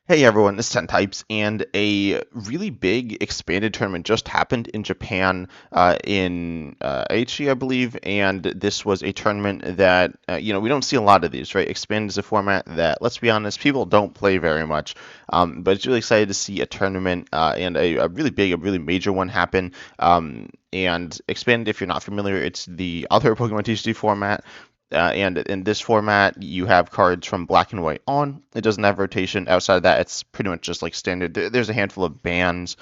Hey everyone, it's 10 Types, and a really big expanded tournament just happened in Japan in Aichi, I believe, and this was a tournament that, we don't see a lot of these, right? Expanded is a format that, let's be honest, people don't play very much, but it's really excited to see a tournament and a really big, a really major one happen. And Expanded, if you're not familiar, it's the other Pokemon TCG format. And in this format, you have cards from black and white on. It doesn't have rotation. Outside of that, it's pretty much just like standard. There's a handful of bans.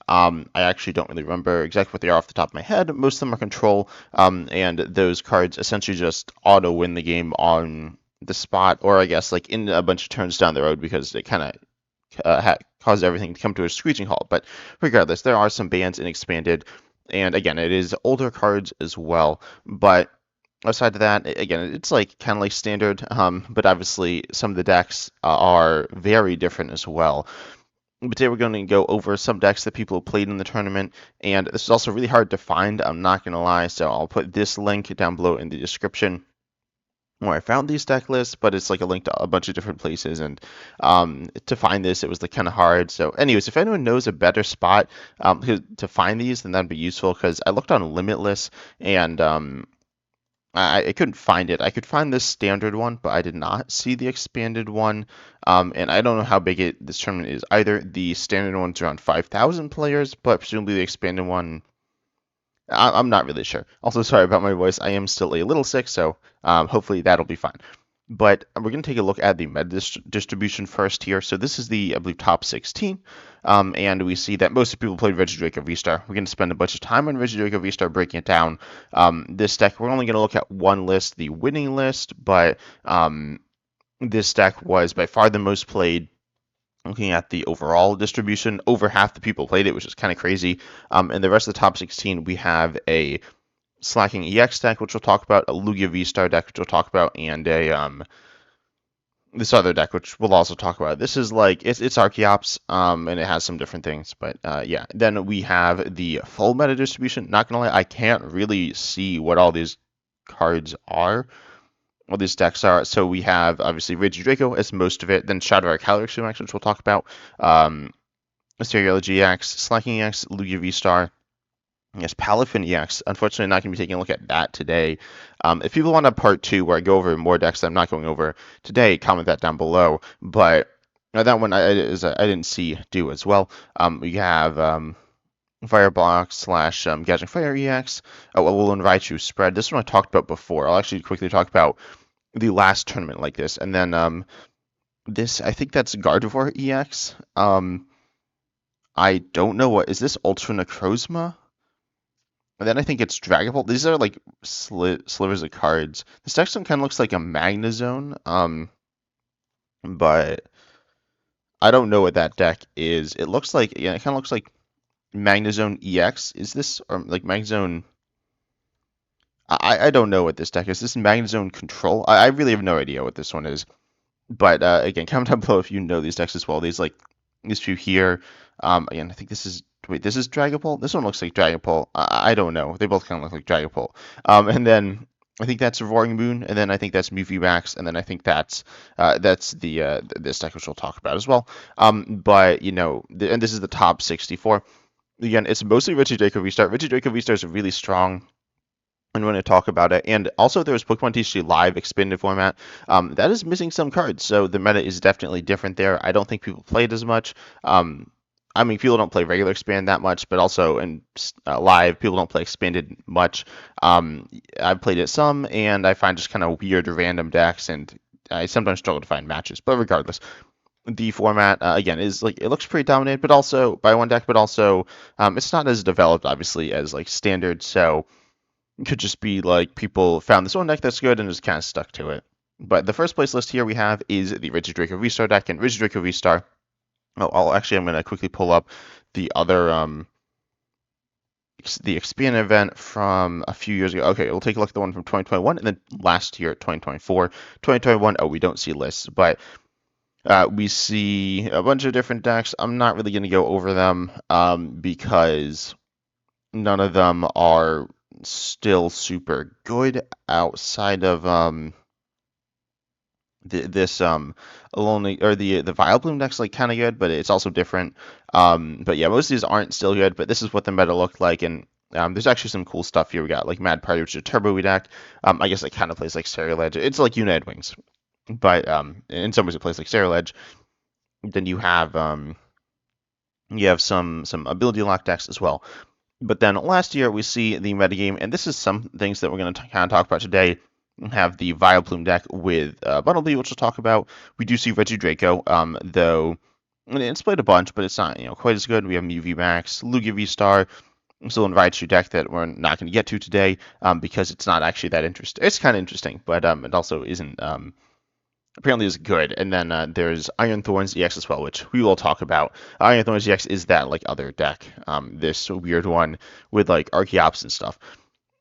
I actually don't really remember exactly what they are off the top of my head. Most of them are control, and those cards essentially just auto win the game on the spot, or I guess like in a bunch of turns down the road because it kind of caused everything to come to a screeching halt. But regardless, there are some bans in expanded, and again, it is older cards as well, but aside to that, again, it's like kind of like standard, but obviously some of the decks are very different as well. But today we're going to go over some decks that people have played in the tournament, and this is also really hard to find, I'm not going to lie, so I'll put this link down below in the description where I found these deck lists, but it's like a link to a bunch of different places, and to find this, it was like kind of hard. So anyways, if anyone knows a better spot to find these, then that'd be useful, because I looked on Limitless, and I couldn't find it. I could find the standard one, but I did not see the expanded one. And I don't know how big this tournament is either. The standard one's around 5,000 players, but presumably the expanded one, I'm not really sure. Also, sorry about my voice. I am still a little sick, so hopefully that'll be fine. But we're going to take a look at the meta distribution first here. So this is the, I believe, top 16. And we see that most people played Regidrago V-Star. We're going to spend a bunch of time on Regidrago V-Star breaking it down. This deck, we're only going to look at one list, the winning list, but this deck was by far the most played. Looking at the overall distribution, over half the people played it, which is kind of crazy. And the rest of the top 16, we have a Slacking EX deck, which we'll talk about, a Lugia V-Star deck, which we'll talk about, and a this other deck, which we'll also talk about. This is like it's Archeops, and it has some different things, but yeah. Then we have the full meta distribution. Not gonna lie, I can't really see what all these cards are, what these decks are. So we have obviously Regidrago as most of it, then Shadow Kex Remax, which we'll talk about, Asterial GX, Slacking EX, Lugia V-Star. Yes, Palafin EX. Unfortunately, not going to be taking a look at that today. If people want a part two where I go over more decks that I'm not going over today, comment that down below. But that one I didn't see do as well. We have Fireblock slash Gathering Fire EX. Alolan Raichu spread. This one I talked about before. I'll actually quickly talk about the last tournament like this. And then this, I think that's Gardevoir EX. I don't know what, is this Ultra Necrozma? And then I think it's Dragapult. These are like slivers of cards. This next one kind of looks like a Magnezone, but I don't know what that deck is. It looks like, yeah, it kind of looks like Magnezone EX. Is this, or like Magnezone? I don't know what this deck is. This is Magnezone Control. I really have no idea what this one is. But again, comment down below if you know these decks as well. These few here. Again, I think this is. Wait, this is Dragapult? This one looks like Dragapult. I don't know. They both kind of look like Dragapult. And then I think that's Roaring Moon, and then I think that's Mewtwo Max, and then I think that's the this deck which we'll talk about as well. But and this is the top 64. Again, it's mostly Regidrago V-Star. Regidrago V-Star is really strong. And when I talk about it, and also there's Pokemon TCG Live expanded format that is missing some cards, so the meta is definitely different there. I don't think people play it as much. I mean, people don't play regular expand that much, but also in live, people don't play expanded much. I've played it some, and I find just kind of weird random decks, and I sometimes struggle to find matches. But regardless, the format again is like it looks pretty dominated, but also by one deck, but also it's not as developed, obviously, as like standard. So it could just be like people found this one deck that's good and just kind of stuck to it. But the first place list here we have is the Regidrago V-Star deck, and Regidrago V-Star. Oh, I'm going to quickly pull up the other the expand event from a few years ago. Okay, we'll take a look at the one from 2021 and then last year, 2024. 2021, oh, we don't see lists, but we see a bunch of different decks. I'm not really going to go over them because none of them are still super good outside of This Alone or the Vileplume deck's like kind of good, but it's also different. But yeah, most of these aren't still good, but this is what the meta looked like, and there's actually some cool stuff here. We got like Mad Party, which is a turbo deck. I guess it kind of plays like Stereo Ledge. It's like United Wings, but in some ways it plays like Stereo Ledge. Then you have some ability lock decks as well. But then last year we see the metagame, and this is some things that we're going to kind of talk about today. We have the Vileplume deck with Buttlebee, which we'll talk about. We do see Regidraco, though it's played a bunch, but it's not quite as good. We have Mew Max, Lugia V-Star. Still invites your deck that we're not going to get to today because it's not actually that interesting. It's kind of interesting, but it also isn't apparently is good. And then there's Iron Thorns EX as well, which we will talk about. Iron Thorns EX is that like other deck, this weird one with like Archeops and stuff.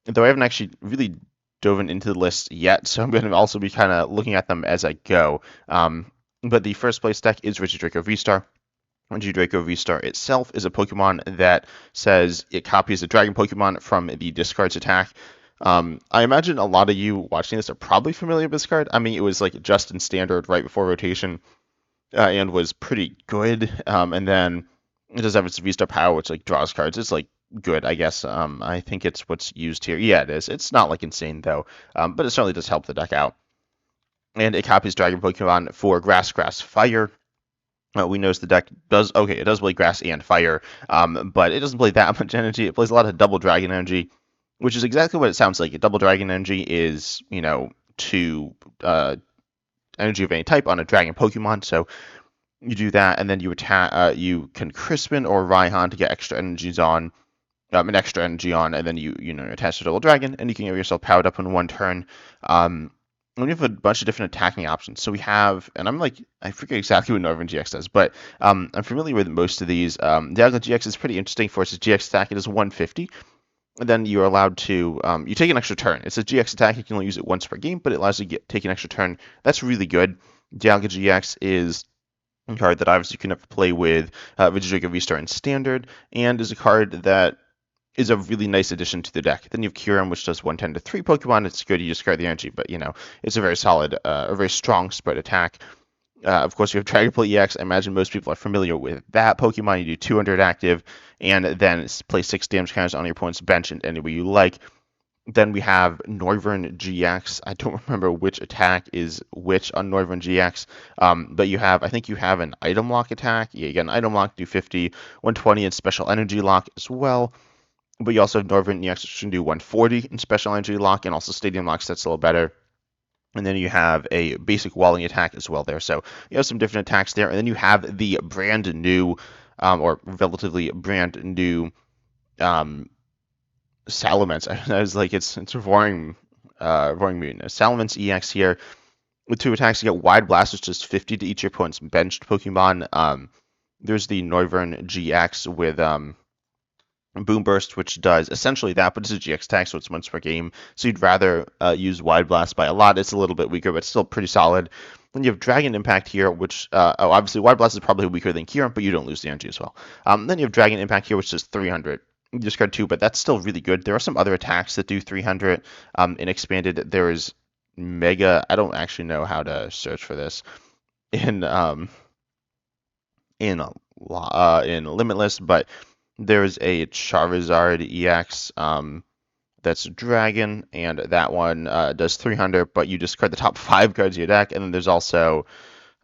Though I haven't actually really dove into the list yet, so I'm going to also be kind of looking at them as I go. But the first place deck is Regidraco V-Star. Regidraco V-Star itself is a Pokemon that says it copies a Dragon Pokemon from the discard's attack. I imagine a lot of you watching this are probably familiar with this card. I mean, it was like just in standard right before rotation, and was pretty good. And then it does have its V-Star power, which like draws cards. It's like good, I guess. I think it's what's used here. Yeah, it is. It's not like insane though, but it certainly does help the deck out. And it copies Dragon Pokemon for Grass, Fire. We notice the deck does okay. It does play Grass and Fire, but it doesn't play that much energy. It plays a lot of double Dragon energy, which is exactly what it sounds like. A double Dragon energy is, two energy of any type on a Dragon Pokemon. So you do that, and then you attack. You can Crispin or Raihan to get extra energies on, an extra energy on, and then you attach a double Dragon, and you can get yourself powered up in one turn. And we have a bunch of different attacking options. So we have, and I forget exactly what Northern GX does, but I'm familiar with most of these. Dialga GX is pretty interesting for its GX attack. It is 150. And then you're allowed to, you take an extra turn. It's a GX attack. You can only use it once per game, but it allows you to take an extra turn. That's really good. Dialga GX is a card that obviously you can never play with Regidrago V-Star in Standard, and is a card that is a really nice addition to the deck. Then you have Kyurem, which does 110 to 3 Pokemon. It's good, you discard the energy, but it's a very solid, a very strong spread attack. Of course, you have Dragapult EX. I imagine most people are familiar with that Pokemon. You do 200 active, and then play 6 damage counters on your opponent's bench in any way you like. Then we have Northern GX. I don't remember which attack is which on Northern GX, but I think you have an item lock attack. Yeah, you get an item lock, do 50, 120 and special energy lock as well. But you also have Northern EX, which can do 140 in special energy lock, and also Stadium Lock, that's a little better. And then you have a basic walling attack as well there. So you have some different attacks there. And then you have the brand new, or relatively brand new, Salamence. I was like, it's Roaring Moon. Salamence EX here with 2 attacks. You get Wide Blast, which is 50 to each of your opponent's benched Pokemon. There's the Northern GX with Boom Burst, which does essentially that, but it's a GX attack, so it's once per game. So you'd rather use Wide Blast by a lot. It's a little bit weaker, but still pretty solid. Then you have Dragon Impact here, which, obviously Wide Blast is probably weaker than Kyurem, but you don't lose the energy as well. Then you have Dragon Impact here, which does 300. You discard 2, but that's still really good. There are some other attacks that do 300 in Expanded. There is Mega, I don't actually know how to search for this in Limitless, but there's a Charizard EX that's Dragon, and that one does 300, but you discard the top 5 cards of your deck. And then there's also,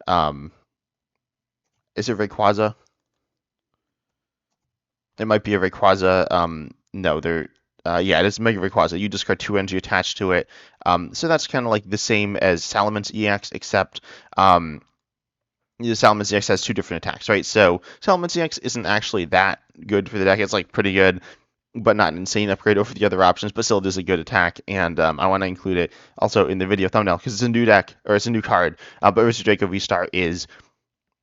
is it Rayquaza? It might be a Rayquaza. No, yeah, it is Mega Rayquaza. You discard 2 energy attached to it. So that's kind of like the same as Salamence EX, except the Salamence EX has 2 different attacks, right? So Salamence EX isn't actually that good for the deck. It's like pretty good, but not an insane upgrade over the other options, but still it is a good attack. And I want to include it also in the video thumbnail because it's a new deck, or it's a new card. But Regidraco V-Star is,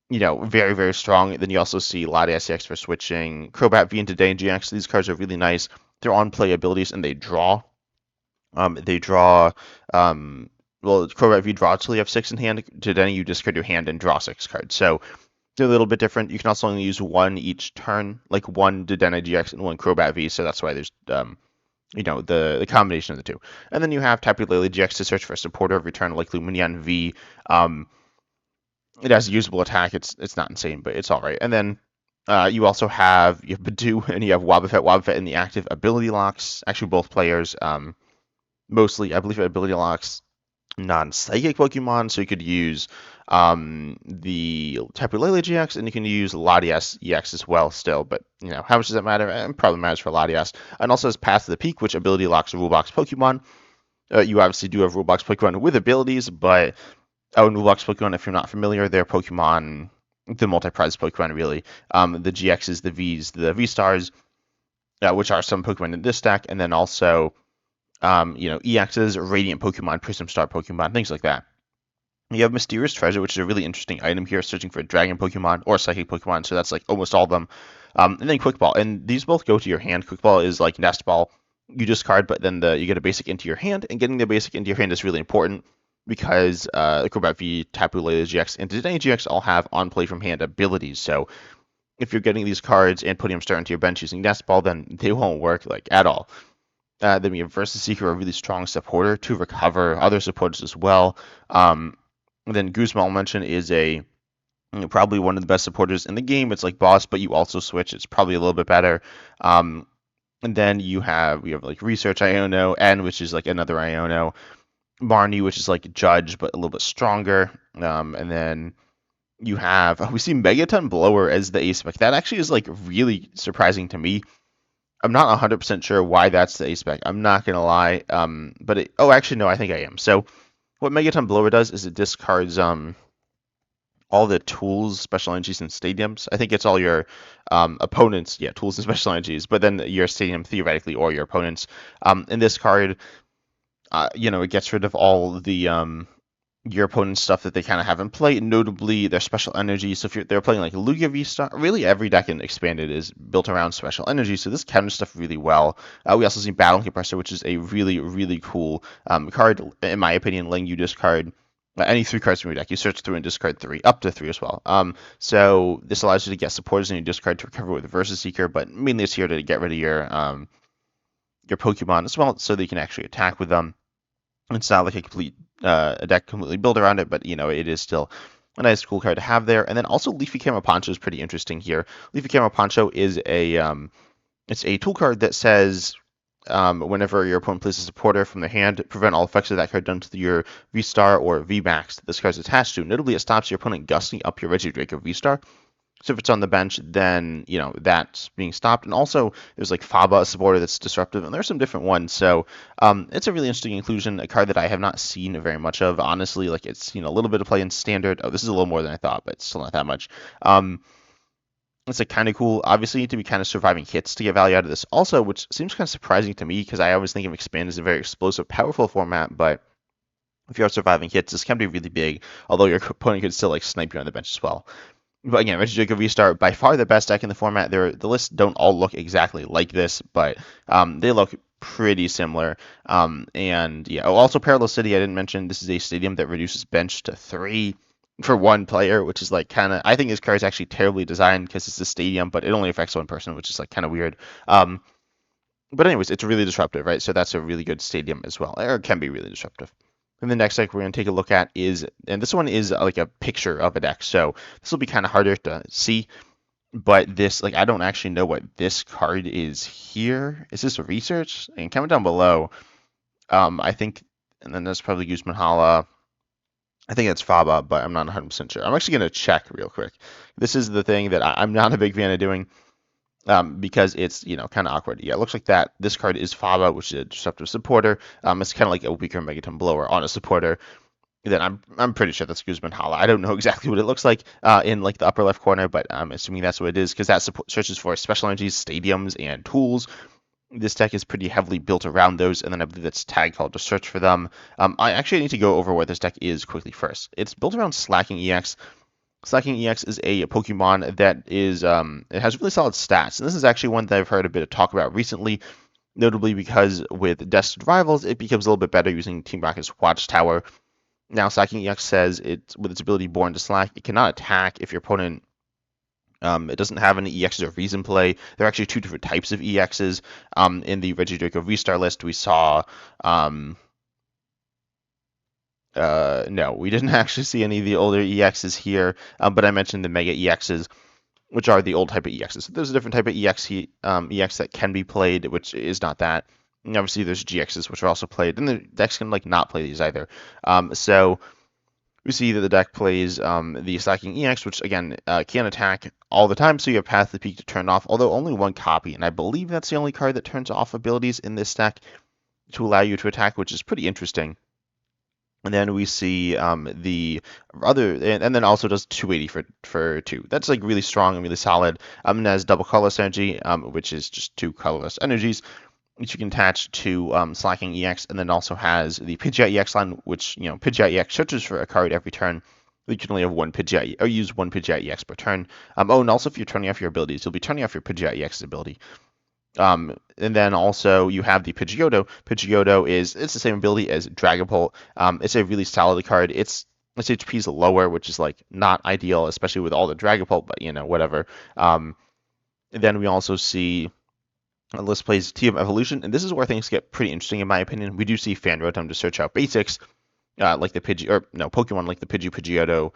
very, very strong. Then you also see Latias EX for switching Crobat V into Day and GX. These cards are really nice. They're on play abilities, and they draw. Well, Crobat V draw till you have 6 in hand. To Denny, you discard your hand and draw 6 cards. So they're a little bit different. You can also only use 1 each turn, like 1 Dedenne GX and 1 Crobat V. So that's why there's the combination of the two. And then you have Tapu Lele GX to search for a supporter of your turn, like Lumineon V. It has a usable attack. It's not insane, but it's all right. And then you have Badoo and you have Wobbuffet. Wobbuffet in the active ability locks. Actually, both players. Mostly, I believe, ability locks non-psychic Pokemon, so you could use the Tapu Lele GX, and you can use Latias EX as well still, but, how much does that matter? It probably matters for Latias. And also has Path to the Peak, which ability locks Rulebox Pokemon. You obviously do have Rulebox Pokemon with abilities, but, Rulebox Pokemon, if you're not familiar, they're Pokemon, the multi-prize Pokemon, really. The GXs, the Vs, the V-Stars, which are some Pokemon in this deck, and then also EXs, Radiant Pokemon, Prism Star Pokemon, things like that. You have Mysterious Treasure, which is a really interesting item here, searching for Dragon Pokemon or Psychic Pokemon, so that's like almost all of them. And then Quick Ball, and these both go to your hand. Quick Ball is like Nest Ball. You discard, but then you get a basic into your hand, and getting the basic into your hand is really important because Crobat V, Tapu Lele GX, and Dedenne GX all have on-play from hand abilities, so if you're getting these cards and putting them straight into your bench using Nest Ball, then they won't work like at all. Then we have Versus Seeker, a really strong supporter to recover other supporters as well. And then Guzma, I'll mention, is probably one of the best supporters in the game. It's like boss, but you also switch. It's probably a little bit better. And then we have like Research Iono, N, which is like another Iono, Marnie, which is like Judge, but a little bit stronger. And then we see Megaton Blower as the ace spec. That actually is like really surprising to me. I'm not 100% sure why that's the ace spec. I'm not gonna lie. Actually no, I think I am. So what Megaton Blower does is it discards all the tools, special energies, and stadiums. I think it's all your opponents, tools and special energies, but then your stadium theoretically or your opponents. In this card, it gets rid of all the your opponent's stuff that they kind of have in play, notably their special energy. So if they're playing like Lugia V-Star, really every deck in Expanded is built around special energy, so this counters stuff really well. We also see Battle Compressor, which is a really, really cool card, in my opinion, letting you discard any 3 cards from your deck. You search through and discard 3, up to 3 as well. So this allows you to get supporters in your discard to recover with Versus Seeker, but mainly it's here to get rid of your Pokemon as well, so that you can actually attack with them. It's not like a deck completely built around it, but it is still a nice, cool card to have there. And then also Leafy Cameopono is pretty interesting here. Leafy Cameopono is it's a tool card that says whenever your opponent places a supporter from their hand, prevent all effects of that card done to your V-Star or V-Max that this card is attached to. Notably, it stops your opponent gusting up your Regidrake V-Star. So if it's on the bench, then that's being stopped. And also, there's like Faba, a supporter that's disruptive, and there's some different ones. So it's a really interesting inclusion, a card that I have not seen very much of. Honestly, like it's seen a little bit of play in Standard. Oh, this is a little more than I thought, but still not that much. It's like kind of cool. Obviously, you need to be kind of surviving hits to get value out of this. Also, which seems kind of surprising to me because I always think of Expand as a very explosive, powerful format, but if you are surviving hits, this can be really big. Although your opponent could still like snipe you on the bench as well. But again, Regidrake V-Star, by far the best deck in the format. The lists don't all look exactly like this, but they look pretty similar. Also Parallel City, I didn't mention, this is a stadium that reduces bench to 3 for one player, which is like kind of, I think this card is actually terribly designed because it's a stadium, but it only affects one person, which is like kind of weird. But anyways, it's really disruptive, right? So that's a really good stadium as well, or it can be really disruptive. And the next deck we're going to take a look at and this one is like a picture of a deck, so this will be kind of harder to see, but this, like, I don't actually know what this card is here. Is this Research? And comment down below. I think, and then there's probably Guzman Hala. I think it's Faba, but I'm not 100% sure. I'm actually going to check real quick. This is the thing that I'm not a big fan of doing. Because it's, kind of awkward. Yeah, it looks like that. This card is Faba, which is a disruptive supporter. It's kind of like a weaker Megaton Blower on a supporter. Then I'm pretty sure that's Guzman Hala. I don't know exactly what it looks like in like the upper left corner, but I'm assuming that's what it is because that searches for special energies, stadiums, and tools. This deck is pretty heavily built around those, and then I believe that's tag called to search for them. I actually need to go over what this deck is quickly first. It's built around Slacking EX. Slacking EX is a Pokemon that is, it has really solid stats, and this is actually one that I've heard a bit of talk about recently, notably because with Destined Rivals, it becomes a little bit better using Team Rocket's Watchtower. Now, Slacking EX says with its ability Born to Slack, it cannot attack if your opponent It doesn't have any EXs or Vs in play. There are actually two different types of EXs. In the Regidraco V-Star list, we saw no, we didn't actually see any of the older EXs here, but I mentioned the Mega EXs, which are the old type of EXs. So there's a different type of EX that can be played, which is not that. And obviously, there's GXs, which are also played, and the decks can like not play these either. So we see that the deck plays the Slacking EX, which again can attack all the time, so you have Path to the Peak to turn off, although only one copy, and I believe that's the only card that turns off abilities in this deck to allow you to attack, which is pretty interesting. And then we see the other, and then also does 280 for 2. That's like really strong and really solid. And has double colorless energy, which is just 2 colorless energies, which you can attach to Slacking EX, and then also has the Pidgeot EX line, which, Pidgeot EX searches for a card every turn. You can only have one Pidgeot, or use one Pidgeot EX per turn. Oh, and also if you're turning off your abilities, you'll be turning off your Pidgeot EX's ability. And then also you have the Pidgeotto. Pidgeotto it's the same ability as Dragapult. It's a really solid card. Its HP is lower, which is like not ideal, especially with all the Dragapult, but whatever. Then we also see list plays TM Evolution, and this is where things get pretty interesting in my opinion. We do see Fan Rotom to search out basics, like the Pokemon like the Pidgeotto,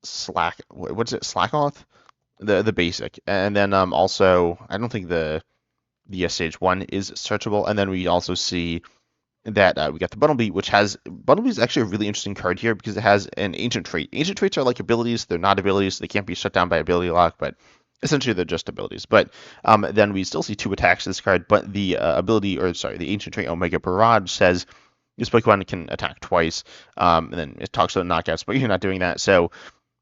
Slackoth? The basic, and then also I don't think the stage 1 is searchable, and then we also see that we got the Bunnelby, which has Bunnelby is actually a really interesting card here because it has an ancient trait. Ancient traits are like abilities; they're not abilities; they can't be shut down by ability lock, but essentially they're just abilities. But then we still see 2 attacks to this card, but the the ancient trait Omega Barrage says this Pokemon can attack twice, and then it talks about knockouts, but you're not doing that, so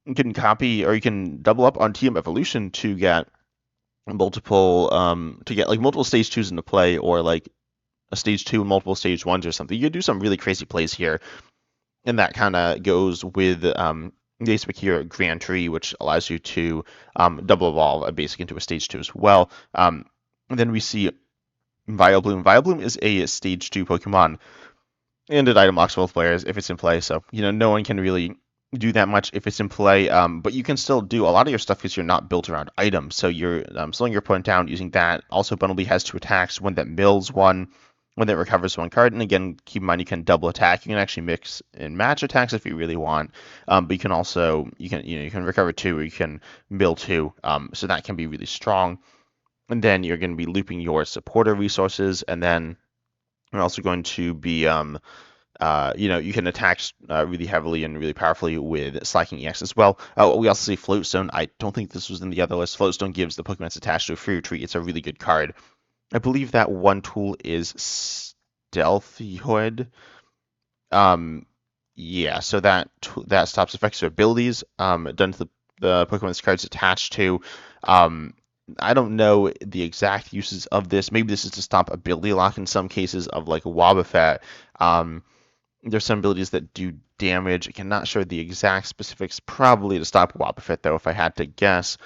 you can copy or you can double up on TM Evolution to get multiple like multiple stage 2s into play, or like a stage 2 and multiple stage 1s or something. You can do some really crazy plays here, and that kind of goes with the basic here Grand Tree, which allows you to double evolve a basic into a stage 2 as well. And then we see Vileplume. Vileplume is a stage 2 Pokemon, and it item locks both players if it's in play, so no one can really do that much if it's in play, but you can still do a lot of your stuff because you're not built around items, so you're slowing your opponent down using that. Also, Bunnelby has 2 attacks, one that mills one, one that recovers 1 card, and again, keep in mind you can double attack. You can actually mix and match attacks if you really want, but you can also you can recover 2 or you can mill 2, so that can be really strong. And then you're going to be looping your supporter resources, and then you're also going to be you can attack really heavily and really powerfully with Slacking EX as well. We also see Floatstone. I don't think this was in the other list. Floatstone gives the Pokemon that's attached to a free retreat. It's a really good card. I believe that one tool is Stealthy Hood. Yeah, so that stops effects or abilities done to the Pokemon this card's attached to. I don't know the exact uses of this. Maybe this is to stop ability lock in some cases of like Wobbuffet. There's some abilities that do damage. I cannot show the exact specifics. Probably to stop Wobbuffet, though, if I had to guess.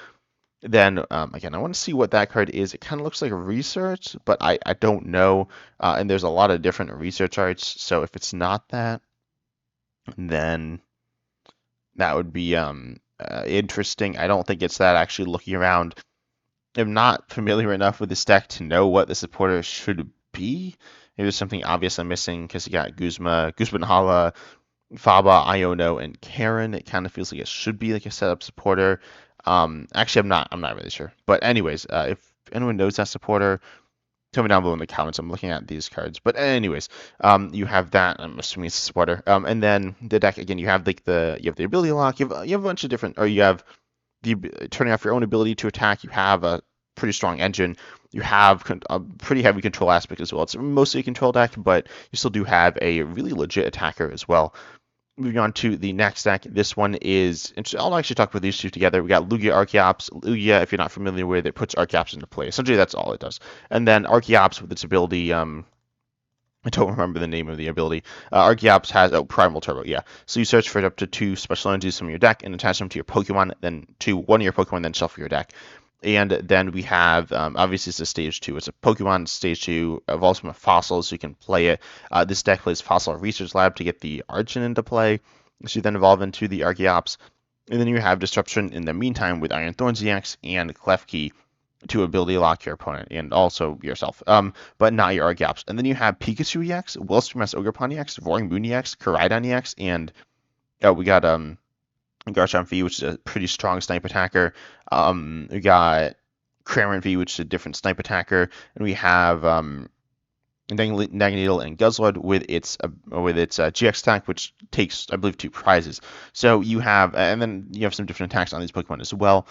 Then, again, I want to see what that card is. It kind of looks like research, but I don't know. And there's a lot of different research arts, so if it's not that, then that would be interesting. I don't think it's that, actually, looking around. I'm not familiar enough with this deck to know what the supporter should be. Maybe there's something obvious I'm missing because you got Guzma, Hala, Faba, Iono, and Karen. It kind of feels like it should be like a setup supporter. Actually, I'm not really sure. But anyways, if anyone knows that supporter, tell me down below in the comments. I'm looking at these cards. But anyways, you have that. I'm assuming it's a supporter. And then the deck again, you have like the ability lock. You have a bunch of different, or you have the turning off your own ability to attack. You have a pretty strong engine. You have a pretty heavy control aspect as well. It's mostly a control deck, but you still do have a really legit attacker as well. Moving on to the next deck, this one is interesting. I'll actually talk about these two together. We got Lugia Archops. Lugia, if you're not familiar with it, puts Archops into play. Essentially, that's all it does. And then Archops with its ability, I don't remember the name of the ability. Archeops has Primal Turbo, yeah. So you search for up to 2 special energies from your deck and attach them to your Pokemon, then to one of your Pokemon, then shuffle your deck. And then we have, obviously it's a stage 2. It's a Pokemon stage 2, evolves from a fossil, so you can play it. This deck plays Fossil Research Lab to get the Archon into play, so you then evolve into the Archeops. And then you have Disruption in the meantime with Iron Thorns EX and Clef Key to ability lock your opponent and also yourself, but not your Archops. And then you have Pikachu EX, Willstrom S Ogerpon EX, Roaring Moon EX, Koraidon EX, and we got Garchomp V, which is a pretty strong snipe attacker. We got Cramorant V, which is a different snipe attacker, and we have Magneto and Guzzlord with its GX attack, which takes, I believe, 2 prizes. So you have, and then you have some different attacks on these Pokemon as well.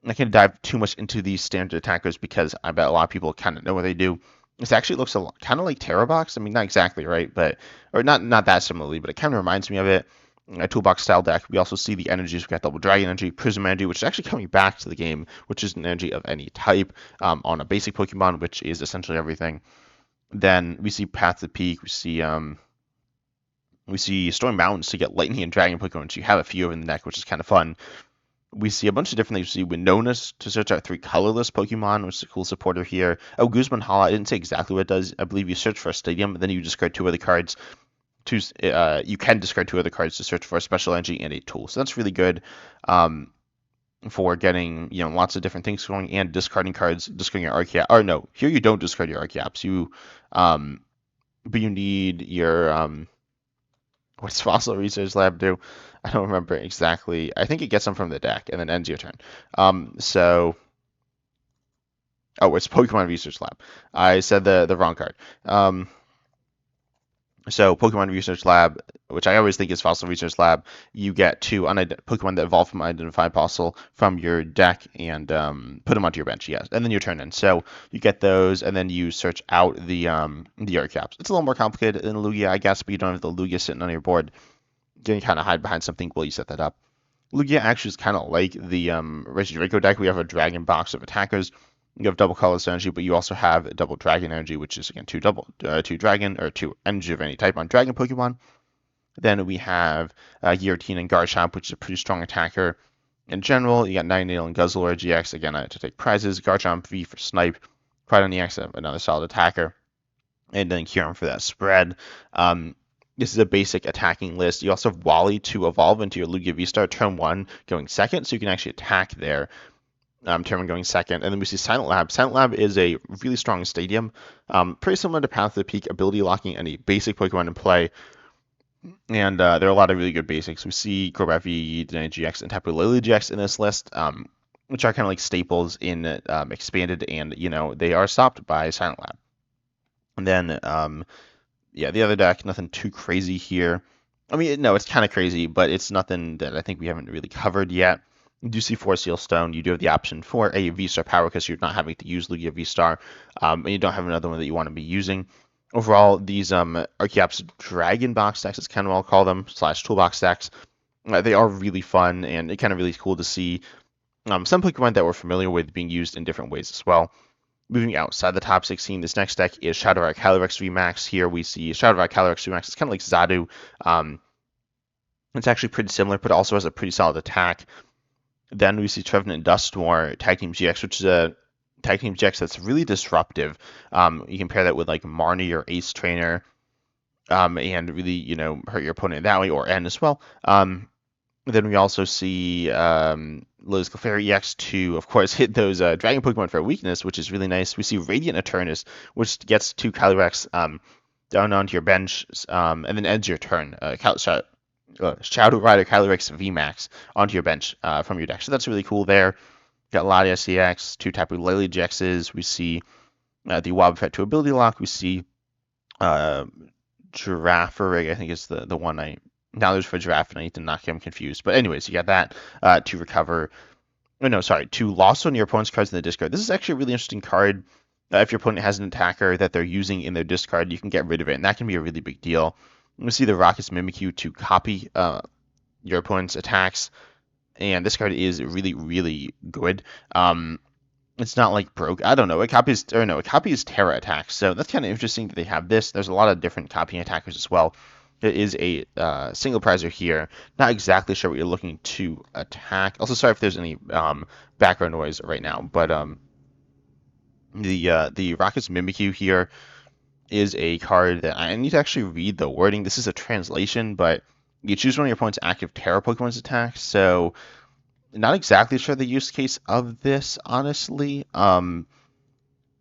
I can't dive too much into these standard attackers because I bet a lot of people kind of know what they do. This actually looks a lot, kind of like Terrabox. I mean, not exactly, right? But or not that similarly, but it kind of reminds me of it. A toolbox style deck. We also see the energies. We got Double Dragon Energy, Prism Energy, which is actually coming back to the game, which is an energy of any type on a basic Pokemon, which is essentially everything. Then we see Path to Peak. We see Storm Mountains to get Lightning and Dragon Pokemon, which you have a few of in the deck, which is kind of fun. We see a bunch of different things. We see Winona's to search out 3 colorless Pokemon, which is a cool supporter here. Oh, Guzman Hala, I didn't say exactly what it does. I believe you search for a stadium, and then you discard 2 other cards. You can discard 2 other cards to search for a special energy and a tool. So that's really good for getting lots of different things going and discarding cards, discarding your Archeops. Or no, here you don't discard your Archeops. But you need your what's Fossil Research Lab do? I don't remember exactly. I think it gets them from the deck and then ends your turn. It's Pokemon Research Lab. I said the wrong card. So Pokemon Research Lab, which I always think is Fossil Research Lab, you get 2 Pokemon that evolve from identified fossil from your deck and put them onto your bench, yes, and then your turn in. So you get those, and then you search out the Archops. It's a little more complicated than Lugia, I guess, but you don't have the Lugia sitting on your board. You can kind of hide behind something while you set that up. Lugia actually is kind of like the Regidraco deck. We have a Dragon box of attackers. You have double colorless energy, but you also have double dragon energy, which is again 2 dragon or 2 energy of any type on dragon Pokemon. Then we have Giratina and Garchomp, which is a pretty strong attacker. In general, you got Nightingale and Guzzlord GX again to take prizes. Garchomp V for snipe. Koraidon EX, another solid attacker, and then Kyurem for that spread. This is a basic attacking list. You also have Wally to evolve into your Lugia V-Star turn 1 going second, so you can actually attack there. Turn 1 going second. And then we see Silent Lab. Silent Lab is a really strong stadium. Pretty similar to Path to the Peak, ability locking any basic Pokemon in play. And there are a lot of really good basics. We see Crobat V, Denai GX, and Tapu Lele GX in this list, which are kind of like staples in Expanded, and they are stopped by Silent Lab. And then the other deck, nothing too crazy here. I mean, no, it's kind of crazy, but it's nothing that I think we haven't really covered yet. You do see Force Seal Stone. You do have the option for a V-Star power because you're not having to use Lugia V-Star, and you don't have another one that you want to be using. Overall, these Archeops Dragon Box decks, is kind of what I'll call them, / Toolbox decks, they are really fun, and it kind of really cool to see some Pokemon that we're familiar with being used in different ways as well. Moving outside the top 16, this next deck is Shadowrock Calyrex Remax. Here we see Shadowrock Calyrex Remax. It's kind of like Zadu. It's actually pretty similar, but also has a pretty solid attack. Then we see Trevenant Dusknoir Tag Team GX, which is a Tag Team GX that's really disruptive. You compare that with like Marnie or Ace Trainer, and really, hurt your opponent that way, or N as well. Then we also see Lotus Clefairy EX to, of course, hit those Dragon Pokemon for a weakness, which is really nice. We see Radiant Eternus, which gets 2 Calyrex down onto your bench, and then ends your turn. Shadow Rider Calyrex VMAX onto your bench from your deck. So that's really cool there. Got Latias EX, 2 Tapu Lele GXs. We see the Wobbuffet to ability lock. We see Girafarig, I think is the one I... Now there's for Giraffe, and I need to not get him confused. But anyways, you got that to recover... Oh, no, sorry. To loss on your opponent's cards in the discard. This is actually a really interesting card. If your opponent has an attacker that they're using in their discard, you can get rid of it, and that can be a really big deal. We see the Rocket's Mimikyu to copy your opponent's attacks, and this card is really, really good. It's not like broke. I don't know. It copies Terra attacks, so that's kind of interesting that they have this. There's a lot of different copying attackers as well. There is a single prizer here. Not exactly sure what you're looking to attack. Also, sorry if there's any background noise right now, but the Rocket's Mimikyu here is a card that I need to actually read the wording. This is a translation, but You choose one of your opponent's active Terra Pokemon's attack. So not exactly sure the use case of this, honestly.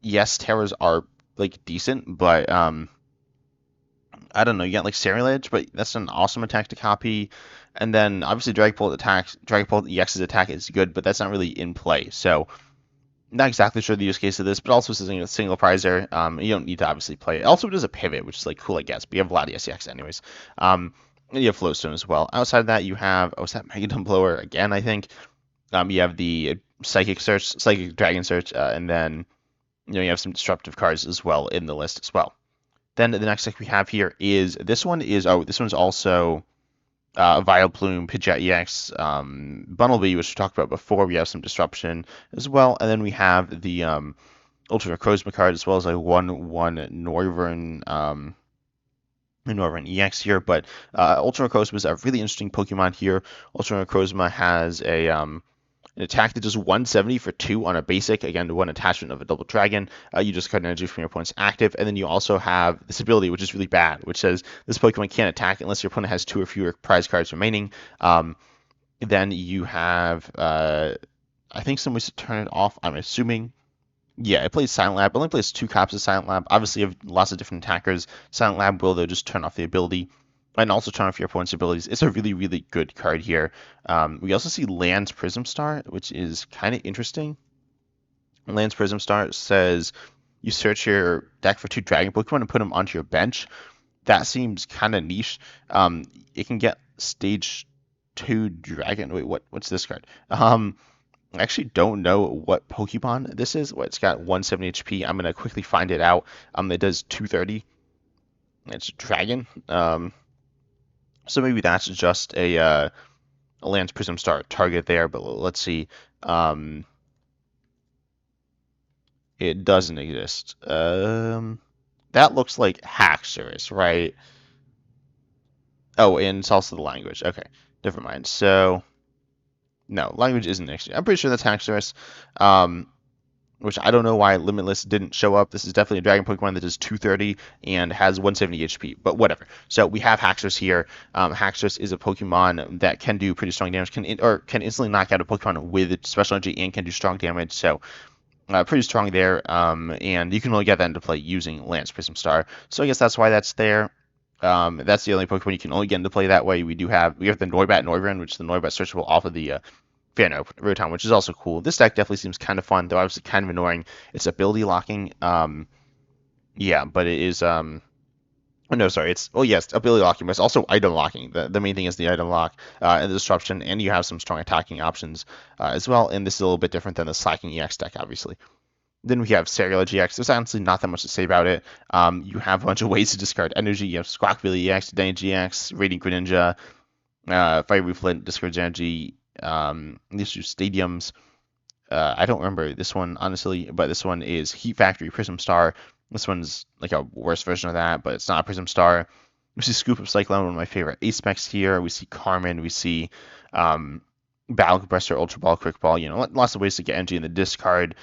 Yes, Terras are like decent, but I don't know. You got like Ceruledge, but that's an awesome attack to copy. And then obviously Dragapult EX's attack is good, but that's not really in play. So not exactly sure the use case of this, but also this is a single prizer. You don't need to obviously play it. Also, it does a pivot, which is like cool, I guess. But you have Latias EX anyways. And you have Flowstone as well. Outside of that, you have is that Megaton Blower again? I think. You have the Psychic Dragon Search, and then you have some disruptive cards as well in the list as well. Then the next deck we have here is this one's also Vileplume, Pidgeot EX, Bunnelby, which we talked about before. We have some disruption as well, and then we have the Ultra Necrozma card as well as a 1/1 Northern EX here. But Ultra Necrozma is a really interesting Pokemon here. Ultra Necrozma has an attack that does 170 for 2 on a basic, again, one attachment of a double dragon. You just cut energy from your opponent's active, and then you also have this ability, which is really bad, which says this Pokemon can't attack unless your opponent has 2 or fewer prize cards remaining. Then you have, I think some ways to turn it off, I'm assuming. Yeah, it plays Silent Lab. It only plays 2 copies of Silent Lab. Obviously, you have lots of different attackers. Silent Lab will, though, just turn off the ability and also turn off your opponent's abilities. It's a really, really good card here. We also see Land's Prism Star, which is kind of interesting. Land's Prism Star says you search your deck for 2 Dragon Pokemon and put them onto your bench. That seems kind of niche. It can get Stage 2 Dragon. Wait, what's this card? I actually don't know what Pokemon this is. It's got 170 HP. I'm gonna quickly find it out. It does 230. It's Dragon. So maybe that's just a Lance Prism Star target there, but let's see. It doesn't exist. That looks like Haxorus, right? Oh, and it's also the language. Okay, never mind. So, no, language isn't next year. I'm pretty sure that's Haxorus. Which I don't know why Limitless didn't show up. This is definitely a Dragon Pokemon that does 230 and has 170 HP, but whatever. So we have Haxorus here. Haxorus is a Pokemon that can do pretty strong damage, can instantly knock out a Pokemon with special energy and can do strong damage. So pretty strong there, and you can only get that into play using Lance Prism Star. So I guess that's why that's there. That's the only Pokemon you can only get into play that way. We have the Noibat Noivern, which is the Noibat searchable off of the Fano Rotom, which is also cool. This deck definitely seems kind of fun, though obviously kind of annoying. It's ability locking. Yeah, but it is no, sorry, it's yes, ability locking, but it's also item locking. The main thing is the item lock and the disruption, and you have some strong attacking options as well. And this is a little bit different than the Slacking EX deck, obviously. Then we have Ceruledge EX. There's honestly not that much to say about it. You have a bunch of ways to discard energy. You have Squawkville EX, Denny EX, Radiant Greninja, Fiery Flint, discards energy. These are stadiums. I don't remember this one honestly, but this one is Heat Factory Prism Star. This one's like a worse version of that, but it's not a Prism Star. We see Scoop of Cyclone, one of my favorite ace specs here. We see Carmen. We see Battle Compressor, Ultra Ball, Quick Ball. Lots of ways to get energy in the discard.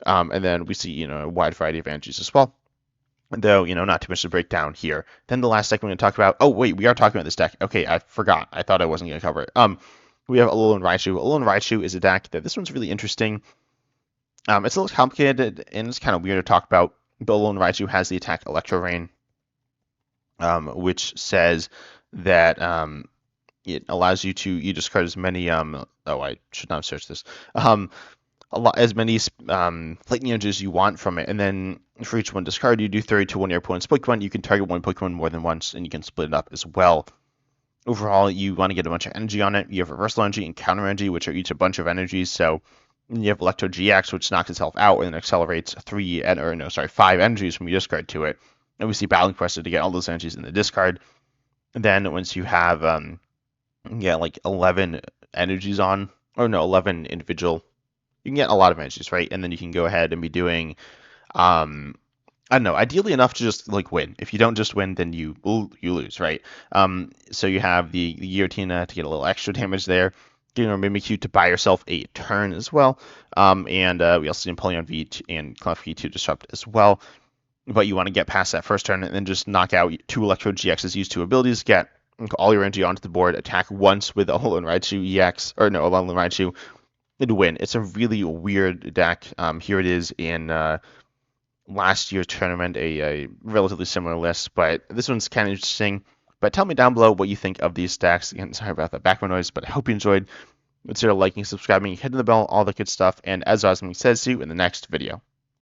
And then we see a wide variety of energies as well. Though, not too much to break down here. Then the last deck we're going to talk about. Oh, wait, we are talking about this deck. Okay, I forgot. I thought I wasn't going to cover it. We have Alolan Raichu. Alolan Raichu is a deck that this one's really interesting. It's a little complicated and it's kind of weird to talk about. But Alolan Raichu has the attack Electro Rain, which says that it allows you to discard as many. I should not have searched this. As many lightning energies as you want from it, and then for each one discard, you do 30 to one of your opponent's Pokemon. You can target one Pokemon more than once, and you can split it up as well. Overall, you want to get a bunch of energy on it. You have reversal energy and counter energy, which are each a bunch of energies. So you have Electro GX, which knocks itself out and accelerates 5 energies from your discard to it. And we see Battling Pressure to get all those energies in the discard. And then once you have 11 energies on, 11 individual, you can get a lot of energies, right? And then you can go ahead and be doing I don't know, ideally enough to just win. If you don't just win, then you lose, right? So you have the Giratina to get a little extra damage there. Getting a Mimikyu to buy yourself a turn as well. And we also see Empoleon V and Clefairy to disrupt as well. But you want to get past that first turn and then just knock out 2 Electro GXs, use 2 abilities, get all your energy onto the board, attack once with Alolan Raichu EX, or no, Alolan Raichu, and win. It's a really weird deck. Here it is in last year's tournament, a relatively similar list, but this one's kind of interesting. But tell me down below what you think of these stacks. Again, sorry about that background noise, but I hope you enjoyed. Consider liking, subscribing, hitting the bell, all the good stuff. And as Osmond says, see you in the next video.